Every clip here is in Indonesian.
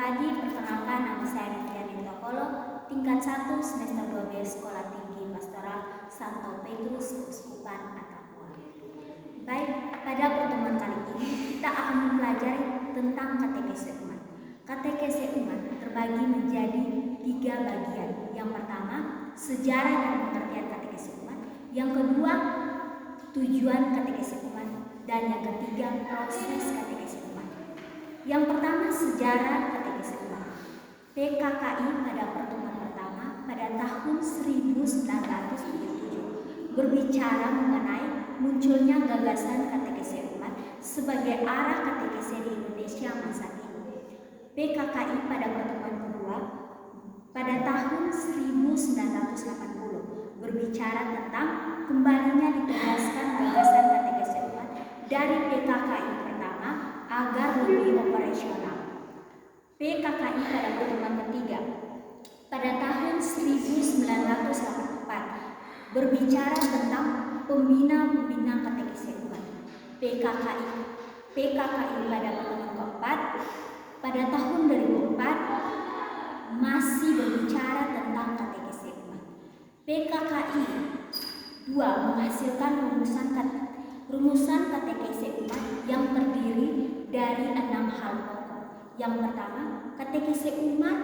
pagi, perkenalkan nama saya Riviani Tokolo, tingkat 1 semester 12 Sekolah Tinggi Pastoral Santo Petrus Keuskupan Atapua. Baik, pada pertemuan kali ini kita akan mempelajari tentang katekese umat. Katekese umat terbagi menjadi 3 bagian. Yang pertama, sejarah dan pengertian katekese umat. Yang kedua, tujuan katekese umat. Dan yang ketiga, proses katekese umat. Yang pertama, sejarah katekese umat. PKKI pada pertemuan pertama pada tahun 1977 berbicara mengenai munculnya gagasan katekese umat sebagai arah katekese di Indonesia masa kini. PKKI pada pertemuan kedua pada tahun 1980 berbicara tentang kembalinya ditegaskan gagasan katekese umat dari PKKI pertama agar lebih operasional. PKKI pada pertemuan ketiga pada tahun 1984 berbicara tentang pembina katekese umat. PKKI pada pertemuan keempat pada tahun 2004 masih berbicara tentang katekese umat. PKKI 2 menghasilkan rumusan katekese umat yang terdiri dari 6 hal pokok. Yang pertama, katekese umat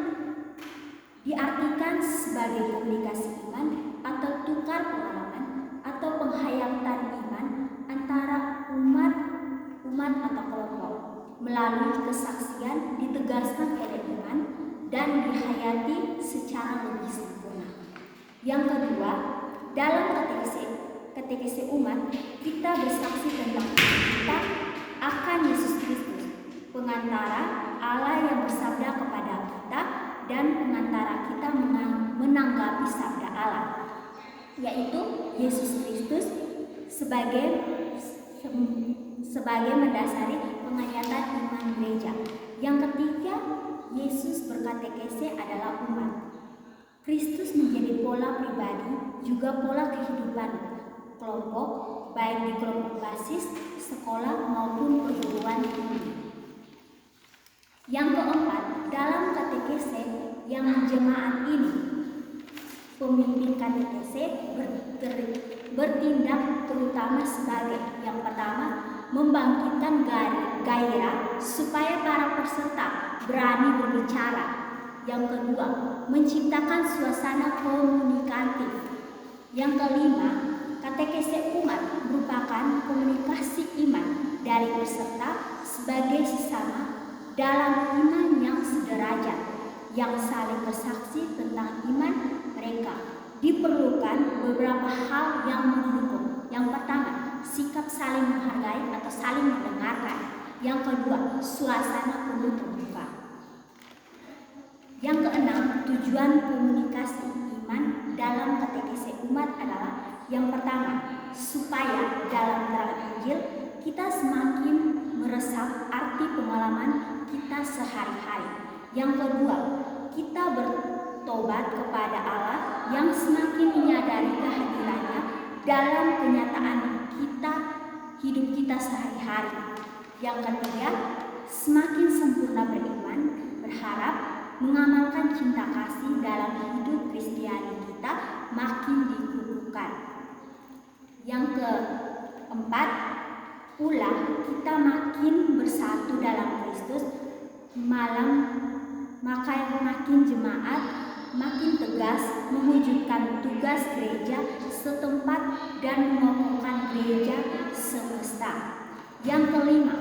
diartikan sebagai komunikasi iman atau tukar pengalaman atau penghayatan iman antara umat atau kelompok melalui kesaksian ditegaskan oleh iman dan dihayati secara lebih sempurna. Yang kedua, dalam katekese umat kita bersaksi tentang kita akan Yesus Kristus, pengantara Allah yang bersabda kepada kita dan pengantara kita menanggapi sabda Allah, yaitu Yesus Kristus sebagai mendasari penghayatan iman gereja. Yang ketiga, Yesus berkatekese adalah umat. Kristus menjadi pola pribadi juga pola kehidupan kelompok, baik di kelompok basis, sekolah maupun perguruan tinggi. Yang keempat, dalam katekese yang jemaat ini, pemimpin katekese bertindak terutama sebagai yang pertama, membangkitkan gairah supaya para peserta berani berbicara. Yang kedua, menciptakan suasana komunikatif. Yang kelima, katekese umat merupakan komunikasi iman dari peserta sebagai sesama dalam iman yang sederajat, yang saling bersaksi tentang iman mereka. Diperlukan beberapa hal yang mendukung. Yang pertama, sikap saling menghargai atau saling mendengarkan. Yang kedua, suasana penuh terbuka. Yang keenam, tujuan komunikasi iman dalam katekese umat adalah yang pertama, supaya dalam terang Injil kita semakin meresap arti pengalaman kita sehari-hari. Yang kedua, kita bertobat kepada Allah yang semakin menyadari kehadirannya dalam kenyataan hidup kita sehari-hari. Yang ketiga, semakin sempurna beriman, berharap mengamalkan cinta kasih dalam hidup Kristiani kita makin dikukuhkan. Yang keempat, pula kita makin bersatu dalam Kristus, maka makin jemaat makin tegas mewujudkan tugas gereja setempat dan mengokohkan gereja semesta. Yang kelima,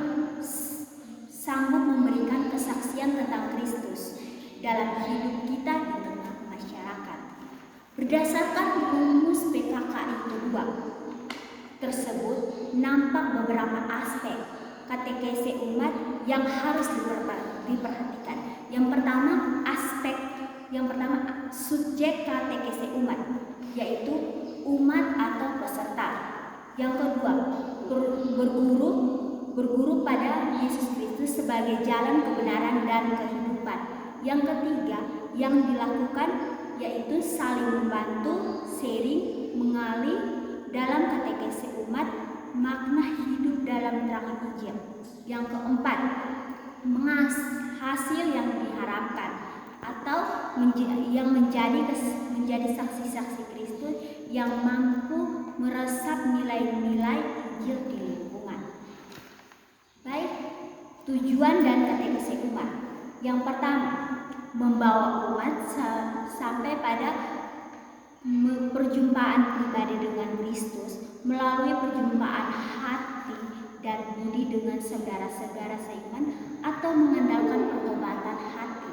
sanggup memberikan kesaksian tentang Kristus dalam hidup kita di tengah masyarakat. Berdasarkan rumus PKKI kedua tersebut, nampak beberapa aspek katekese umat yang harus diperhatikan. Yang pertama, subjek katekese umat, yaitu umat atau peserta. Yang kedua, berguru pada Yesus Kristus sebagai jalan kebenaran dan kehidupan. Yang ketiga, yang dilakukan yaitu saling membantu, sharing, mengalir dalam katekese umat, makna hidup dalam terang Injil. Yang keempat, hasil yang diharapkan menjadi saksi-saksi Kristus yang mampu meresap nilai-nilai Injil di lingkungan. Baik, tujuan dan katekese umat. Yang pertama, membawa umat sampai pada perjumpaan pribadi dengan Kristus melalui perjumpaan hati dan budi dengan saudara-saudara seiman atau mengandalkan pertobatan hati.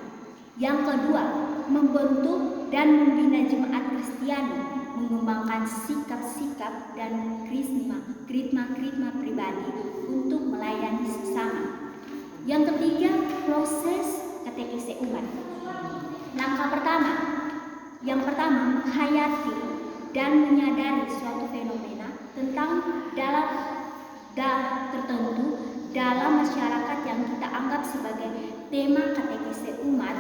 Yang kedua, membentuk dan membina jemaat Kristiani, mengembangkan sikap-sikap dan kritma pribadi untuk melayani sesama. Yang ketiga, proses katekese umat. Langkah pertama, yang pertama, menghayati dan menyadari suatu fenomena tentang tertentu dalam masyarakat yang kita anggap sebagai tema katekese umat.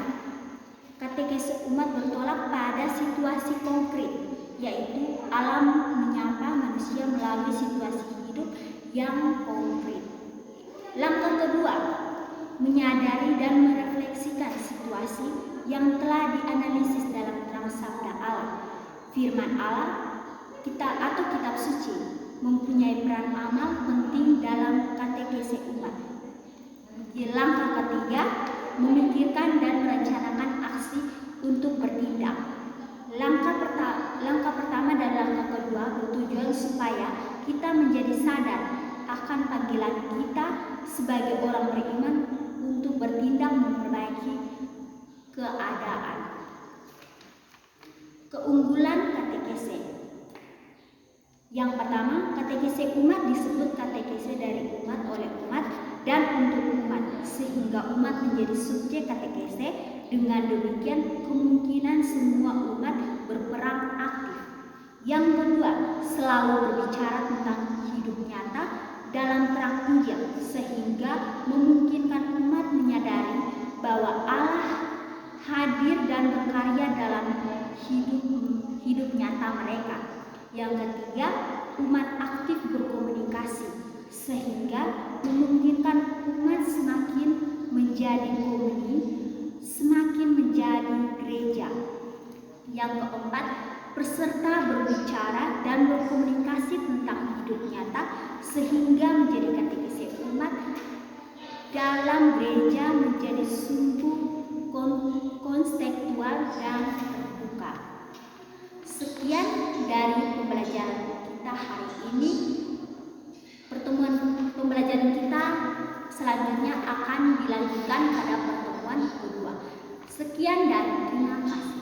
Katekese umat bertolak pada situasi konkret, yaitu alam menyapa manusia melalui situasi hidup yang konkret. Langkah kedua, menyadari dan merefleksikan situasi yang telah dianalisis dalam terang sabda Allah. Firman Allah atau kitab suci mempunyai peran amal penting dalam katekese umat. Langkah ketiga, memikirkan dan merencanakan aksi untuk bertindak. Langkah pertama dan langkah kedua bertujuan supaya kita menjadi sadar akan panggilan kita sebagai orang beriman untuk bertindak memperbaiki keadaan. Keunggulan katekese. Yang pertama, katekese umat disebut katekese dari umat, oleh umat, dan untuk umat, sehingga umat menjadi subjek katekese. Dengan demikian, kemungkinan semua umat berperan aktif. Yang kedua, selalu berbicara tentang hidup nyata dalam terang Injil, sehingga memungkinkan umat menyadari bahwa Allah hadir dan berkarya dalam hidup nyata mereka. Yang ketiga, umat aktif berkomunikasi, sehingga memungkinkan umat semakin menjadi komuni, semakin menjadi gereja. Yang keempat, peserta berbicara dan berkomunikasi tentang hidup nyata, sehingga menjadi katekese umat dalam gereja menjadi sungguh konstekstual dan terbuka. Sekian dari pembelajaran kita hari ini. Pertemuan pembelajaran kita selanjutnya akan dilanjutkan pada pertemuan kedua. Sekian dan terima kasih.